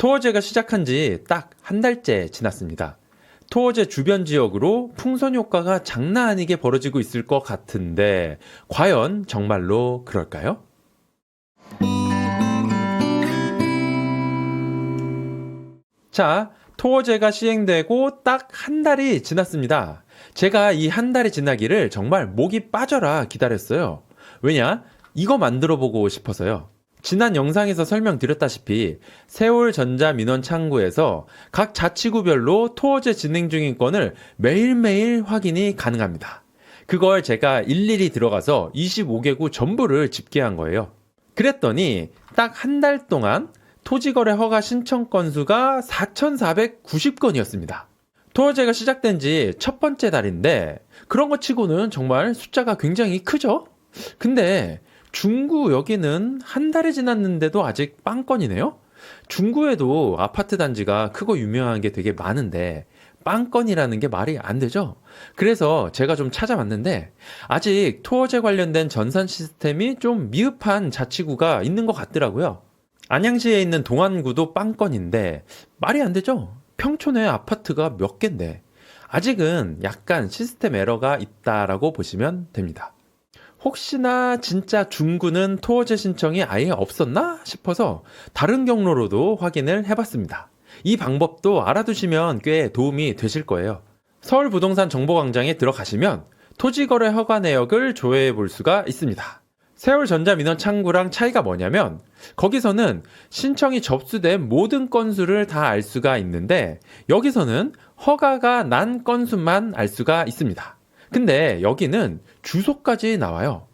토어제가 시작한 지 딱 한 달째 지났습니다. 토어제 주변 지역으로 풍선 효과가 장난 아니게 벌어지고 있을 것 같은데 과연 정말로 그럴까요? 자, 토어제가 시행되고 딱 한 달이 지났습니다. 제가 이 한 달이 지나기를 정말 목이 빠져라 기다렸어요. 왜냐? 이거 만들어 보고 싶어서요. 지난 영상에서 설명드렸다시피 세월전자민원 창구에서 각 자치구별로 토어제 진행 중인 건을 매일매일 확인이 가능합니다. 그걸 제가 일일이 들어가서 25개구 전부를 집계한 거예요. 그랬더니 딱 한 달 동안 토지거래 허가 신청 건수가 4,490건이었습니다. 토어제가 시작된 지 첫 번째 달인데 그런 거 치고는 정말 숫자가 굉장히 크죠? 근데 중구 여기는 한 달이 지났는데도 아직 빵건이네요? 중구에도 아파트 단지가 크고 유명한 게 되게 많은데 빵건이라는 게 말이 안 되죠? 그래서 제가 좀 찾아봤는데 아직 토어제 관련된 전산 시스템이 좀 미흡한 자치구가 있는 것 같더라고요. 안양시에 있는 동안구도 빵건인데 말이 안 되죠? 평촌에 아파트가 몇 갠데 아직은 약간 시스템 에러가 있다라고 보시면 됩니다. 혹시나 진짜 중구는 토어제 신청이 아예 없었나 싶어서 다른 경로로도 확인을 해봤습니다. 이 방법도 알아두시면 꽤 도움이 되실 거예요. 서울부동산 정보광장에 들어가시면 토지거래 허가 내역을 조회해 볼 수가 있습니다. 세월전자민원 창구랑 차이가 뭐냐면 거기서는 신청이 접수된 모든 건수를 다 알 수가 있는데 여기서는 허가가 난 건수만 알 수가 있습니다. 근데 여기는 주소까지 나와요.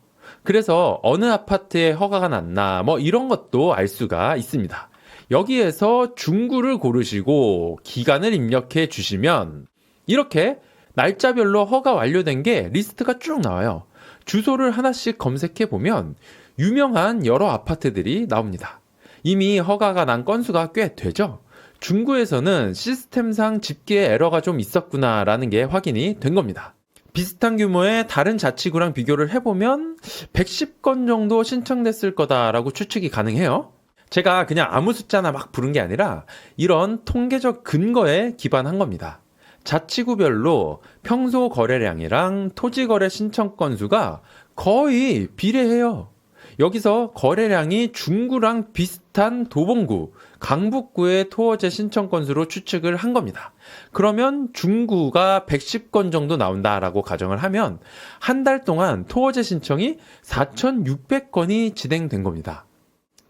그래서 어느 아파트에 허가가 났나 뭐 이런 것도 알 수가 있습니다. 여기에서 중구를 고르시고 기간을 입력해 주시면 이렇게 날짜별로 허가 완료된 게 리스트가 쭉 나와요. 주소를 하나씩 검색해 보면 유명한 여러 아파트들이 나옵니다. 이미 허가가 난 건수가 꽤 되죠? 중구에서는 시스템상 집계에 에러가 좀 있었구나라는 게 확인이 된 겁니다. 비슷한 규모의 다른 자치구랑 비교를 해보면 110건 정도 신청됐을 거다라고 추측이 가능해요. 제가 그냥 아무 숫자나 막 부른 게 아니라 이런 통계적 근거에 기반한 겁니다. 자치구별로 평소 거래량이랑 토지거래 신청 건수가 거의 비례해요. 여기서 거래량이 중구랑 비슷한 도봉구, 강북구의 토어제 신청 건수로 추측을 한 겁니다. 그러면 중구가 110건 정도 나온다라고 가정을 하면 한 달 동안 토어제 신청이 4,600건이 진행된 겁니다.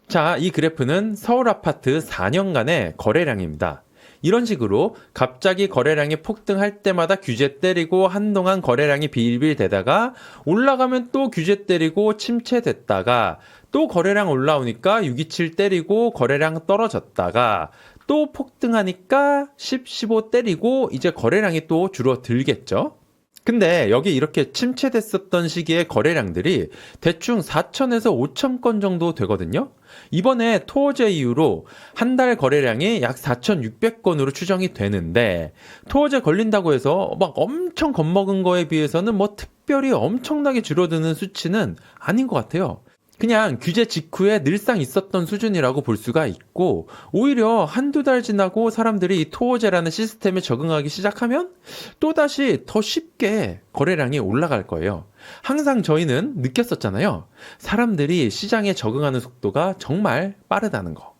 자, 이 그래프는 서울 아파트 4년간의 거래량입니다. 이런 식으로 갑자기 거래량이 폭등할 때마다 규제 때리고 한동안 거래량이 빌빌대다가 올라가면 또 규제 때리고 침체됐다가 또 거래량 올라오니까 627 때리고 거래량 떨어졌다가 또 폭등하니까 10, 15 때리고 이제 거래량이 또 줄어들겠죠. 근데 여기 이렇게 침체됐었던 시기의 거래량들이 대충 4,000에서 5,000건 정도 되거든요. 이번에 토어제 이후로 한 달 거래량이 약 4,600건으로 추정이 되는데 토어제 걸린다고 해서 막 엄청 겁먹은 거에 비해서는 뭐 특별히 엄청나게 줄어드는 수치는 아닌 것 같아요. 그냥 규제 직후에 늘상 있었던 수준이라고 볼 수가 있고 오히려 한두 달 지나고 사람들이 이 토어제라는 시스템에 적응하기 시작하면 또다시 더 쉽게 거래량이 올라갈 거예요. 항상 저희는 느꼈었잖아요. 사람들이 시장에 적응하는 속도가 정말 빠르다는 거.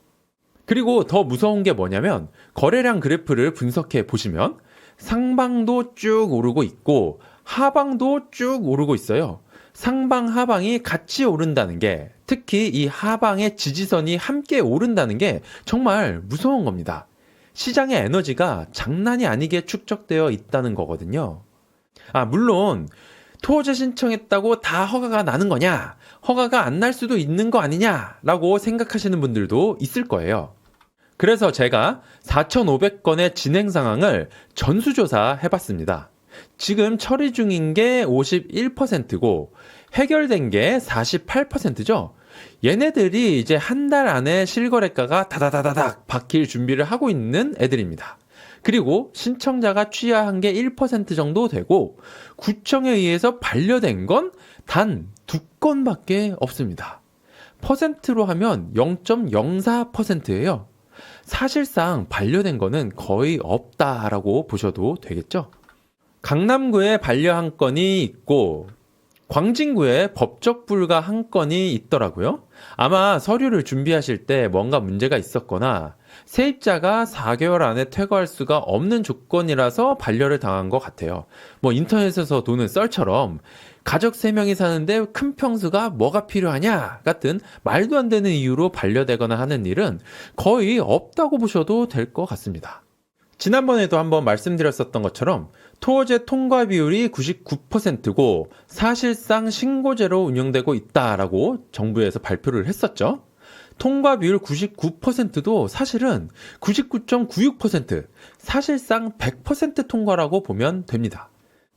그리고 더 무서운 게 뭐냐면 거래량 그래프를 분석해 보시면 상방도 쭉 오르고 있고 하방도 쭉 오르고 있어요. 상방 하방이 같이 오른다는 게 특히 이 하방의 지지선이 함께 오른다는 게 정말 무서운 겁니다. 시장의 에너지가 장난이 아니게 축적되어 있다는 거거든요. 물론 토어제 신청했다고 다 허가가 나는 거냐? 허가가 안 날 수도 있는 거 아니냐라고 생각하시는 분들도 있을 거예요. 그래서 제가 4,500건의 진행 상황을 전수조사 해봤습니다. 지금 처리 중인 게 51%고 해결된 게 48%죠. 얘네들이 이제 한 달 안에 실거래가가 다다다다닥 박힐 준비를 하고 있는 애들입니다. 그리고 신청자가 취하한 게 1% 정도 되고 구청에 의해서 반려된 건 단 2건밖에 없습니다. 퍼센트로 하면 0.04%예요. 사실상 반려된 거는 거의 없다라고 보셔도 되겠죠. 강남구에 반려 한 건이 있고 광진구에 법적 불가 한 건이 있더라고요. 아마 서류를 준비하실 때 뭔가 문제가 있었거나 세입자가 4개월 안에 퇴거할 수가 없는 조건이라서 반려를 당한 것 같아요. 뭐 인터넷에서 도는 썰처럼 가족 3명이 사는데 큰 평수가 뭐가 필요하냐 같은 말도 안 되는 이유로 반려되거나 하는 일은 거의 없다고 보셔도 될 것 같습니다. 지난번에도 한번 말씀드렸었던 것처럼 토어제 통과 비율이 99%고 사실상 신고제로 운영되고 있다라고 정부에서 발표를 했었죠. 통과 비율 99%도 사실은 99.96%, 사실상 100% 통과라고 보면 됩니다.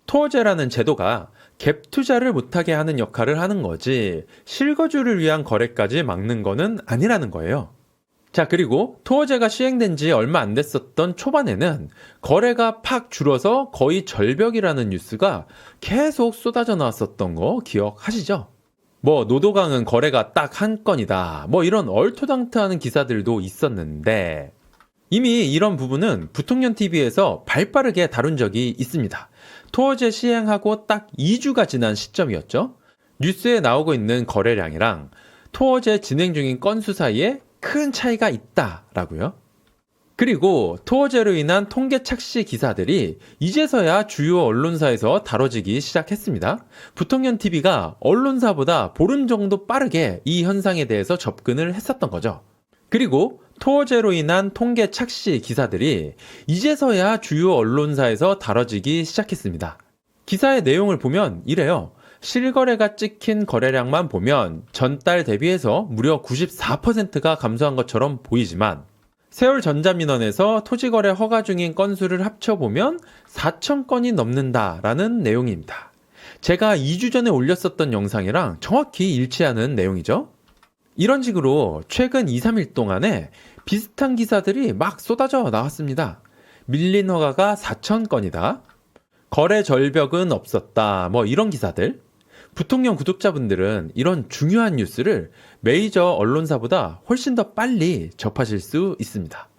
토어제라는 제도가 갭 투자를 못하게 하는 역할을 하는 거지 실거주를 위한 거래까지 막는 거는 아니라는 거예요. 자, 그리고 토어제가 시행된 지 얼마 안 됐었던 초반에는 거래가 팍 줄어서 거의 절벽이라는 뉴스가 계속 쏟아져 나왔었던 거 기억하시죠? 뭐 노도강은 거래가 딱 한 건이다, 뭐 이런 얼토당토하는 기사들도 있었는데 이미 이런 부분은 부통령TV에서 발빠르게 다룬 적이 있습니다. 토어제 시행하고 딱 2주가 지난 시점이었죠. 뉴스에 나오고 있는 거래량이랑 토어제 진행 중인 건수 사이에 큰 차이가 있다라고요. 그리고 토어제로 인한 통계 착시 기사들이 이제서야 주요 언론사에서 다뤄지기 시작했습니다. 부통령TV가 언론사보다 보름 정도 빠르게 이 현상에 대해서 접근을 했었던 거죠. 그리고 토어제로 인한 통계 착시 기사들이 이제서야 주요 언론사에서 다뤄지기 시작했습니다. 기사의 내용을 보면 이래요. 실거래가 찍힌 거래량만 보면 전달 대비해서 무려 94%가 감소한 것처럼 보이지만 세월전자민원에서 토지거래 허가 중인 건수를 합쳐보면 4,000건이 넘는다라는 내용입니다. 제가 2주 전에 올렸었던 영상이랑 정확히 일치하는 내용이죠. 이런 식으로 최근 2, 3일 동안에 비슷한 기사들이 막 쏟아져 나왔습니다. 밀린 허가가 4,000건이다. 거래 절벽은 없었다. 뭐 이런 기사들. 부통령 구독자분들은 이런 중요한 뉴스를 메이저 언론사보다 훨씬 더 빨리 접하실 수 있습니다.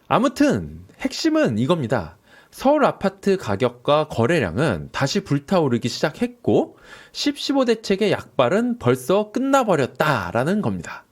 아무튼 핵심은 이겁니다. 서울 아파트 가격과 거래량은 다시 불타오르기 시작했고 10, 15대책의 약발은 벌써 끝나버렸다라는 겁니다.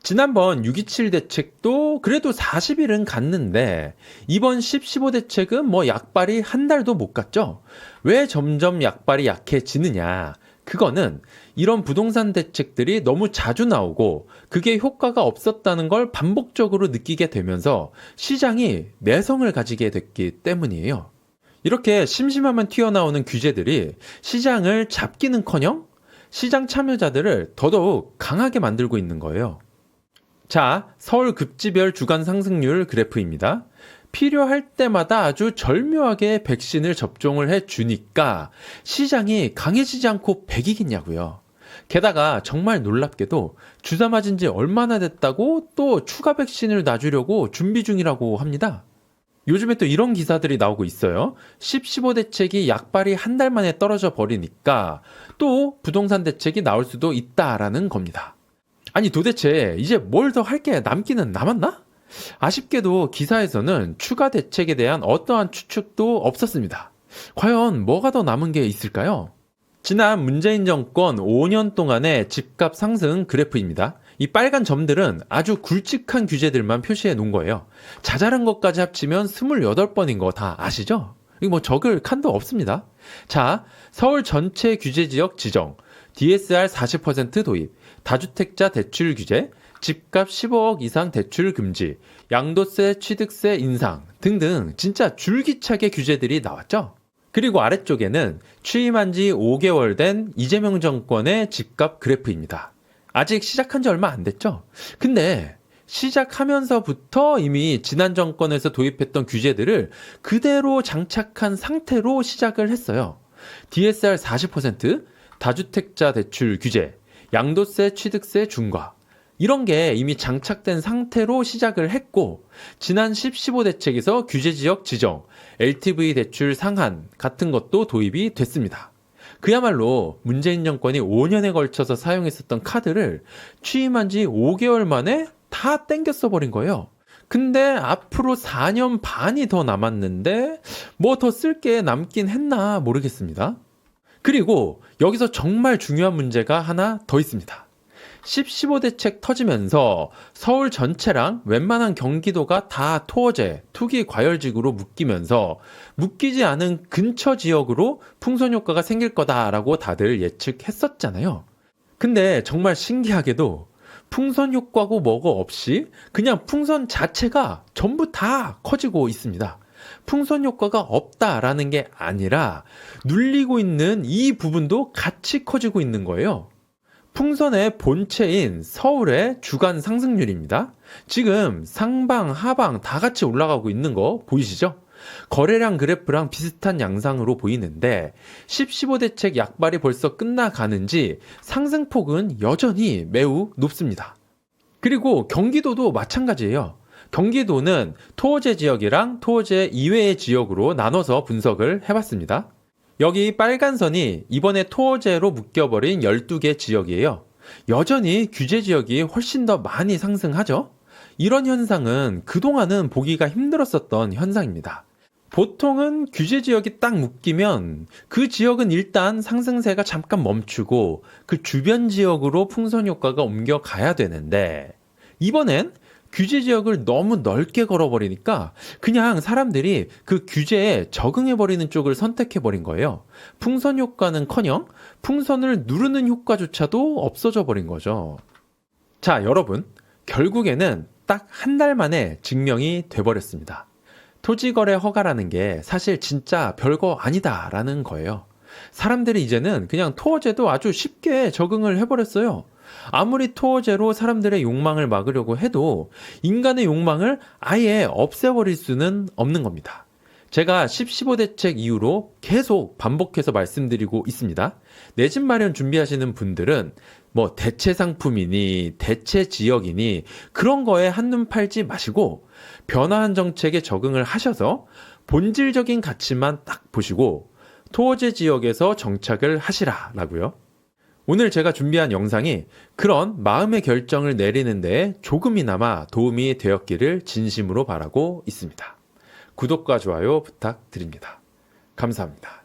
지난번 6.27 대책도 그래도 40일은 갔는데 이번 10, 15대책은 뭐 약발이 한 달도 못 갔죠. 왜 점점 약발이 약해지느냐? 그거는 이런 부동산 대책들이 너무 자주 나오고 그게 효과가 없었다는 걸 반복적으로 느끼게 되면서 시장이 내성을 가지게 됐기 때문이에요. 이렇게 심심하면 튀어나오는 규제들이 시장을 잡기는커녕 시장 참여자들을 더더욱 강하게 만들고 있는 거예요. 자, 서울 급지별 주간 상승률 그래프입니다. 필요할 때마다 아주 절묘하게 백신을 접종을 해주니까 시장이 강해지지 않고 백이겠냐고요. 게다가 정말 놀랍게도 주사 맞은 지 얼마나 됐다고 또 추가 백신을 놔주려고 준비 중이라고 합니다. 요즘에 또 이런 기사들이 나오고 있어요. 10, 15 대책이 약발이 한 달 만에 떨어져 버리니까 또 부동산 대책이 나올 수도 있다라는 겁니다. 아니 도대체 이제 뭘 더 할 게 남기는 남았나? 아쉽게도 기사에서는 추가 대책에 대한 어떠한 추측도 없었습니다. 과연 뭐가 더 남은 게 있을까요? 지난 문재인 정권 5년 동안의 집값 상승 그래프입니다. 이 빨간 점들은 아주 굵직한 규제들만 표시해 놓은 거예요. 자잘한 것까지 합치면 28번인 거 다 아시죠? 이거 뭐 적을 칸도 없습니다. 자, 서울 전체 규제지역 지정, DSR 40% 도입, 다주택자 대출 규제, 집값 15억 이상 대출 금지, 양도세, 취득세 인상 등등 진짜 줄기차게 규제들이 나왔죠. 그리고 아래쪽에는 취임한 지 5개월 된 이재명 정권의 집값 그래프입니다. 아직 시작한 지 얼마 안 됐죠? 근데 시작하면서부터 이미 지난 정권에서 도입했던 규제들을 그대로 장착한 상태로 시작을 했어요. DSR 40%, 다주택자 대출 규제, 양도세, 취득세 중과 이런 게 이미 장착된 상태로 시작을 했고 지난 10, 15 대책에서 규제지역 지정, LTV 대출 상한 같은 것도 도입이 됐습니다. 그야말로 문재인 정권이 5년에 걸쳐서 사용했었던 카드를 취임한 지 5개월 만에 다 땡겨 써버린 거예요. 근데 앞으로 4년 반이 더 남았는데 뭐 더 쓸 게 남긴 했나 모르겠습니다. 그리고 여기서 정말 중요한 문제가 하나 더 있습니다. 15대책 터지면서 서울 전체랑 웬만한 경기도가 다 토어제, 투기 과열지구로 묶이면서 묶이지 않은 근처 지역으로 풍선 효과가 생길 거다라고 다들 예측했었잖아요. 근데 정말 신기하게도 풍선 효과고 뭐고 없이 그냥 풍선 자체가 전부 다 커지고 있습니다. 풍선 효과가 없다라는 게 아니라 눌리고 있는 이 부분도 같이 커지고 있는 거예요. 풍선의 본체인 서울의 주간 상승률입니다. 지금 상방, 하방 다 같이 올라가고 있는 거 보이시죠? 거래량 그래프랑 비슷한 양상으로 보이는데 15대책 약발이 벌써 끝나가는지 상승폭은 여전히 매우 높습니다. 그리고 경기도도 마찬가지예요. 경기도는 토어제 지역이랑 토어제 이외의 지역으로 나눠서 분석을 해봤습니다. 여기 빨간 선이 이번에 토어제로 묶여버린 12개 지역이에요. 여전히 규제 지역이 훨씬 더 많이 상승하죠? 이런 현상은 그동안은 보기가 힘들었었던 현상입니다. 보통은 규제 지역이 딱 묶이면 그 지역은 일단 상승세가 잠깐 멈추고 그 주변 지역으로 풍선 효과가 옮겨가야 되는데 이번엔 규제 지역을 너무 넓게 걸어버리니까 그냥 사람들이 그 규제에 적응해버리는 쪽을 선택해버린 거예요. 풍선 효과는커녕 풍선을 누르는 효과조차도 없어져 버린 거죠. 자, 여러분, 결국에는 딱 한 달 만에 증명이 돼버렸습니다. 토지거래 허가라는 게 사실 진짜 별거 아니다라는 거예요. 사람들이 이제는 그냥 토어제도 아주 쉽게 적응을 해버렸어요. 아무리 토어제로 사람들의 욕망을 막으려고 해도 인간의 욕망을 아예 없애버릴 수는 없는 겁니다. 제가 15대책 이후로 계속 반복해서 말씀드리고 있습니다. 내 집 마련 준비하시는 분들은 뭐 대체 상품이니 대체 지역이니 그런 거에 한눈 팔지 마시고 변화한 정책에 적응을 하셔서 본질적인 가치만 딱 보시고 토어제 지역에서 정착을 하시라라고요. 오늘 제가 준비한 영상이 그런 마음의 결정을 내리는 데 조금이나마 도움이 되었기를 진심으로 바라고 있습니다. 구독과 좋아요 부탁드립니다. 감사합니다.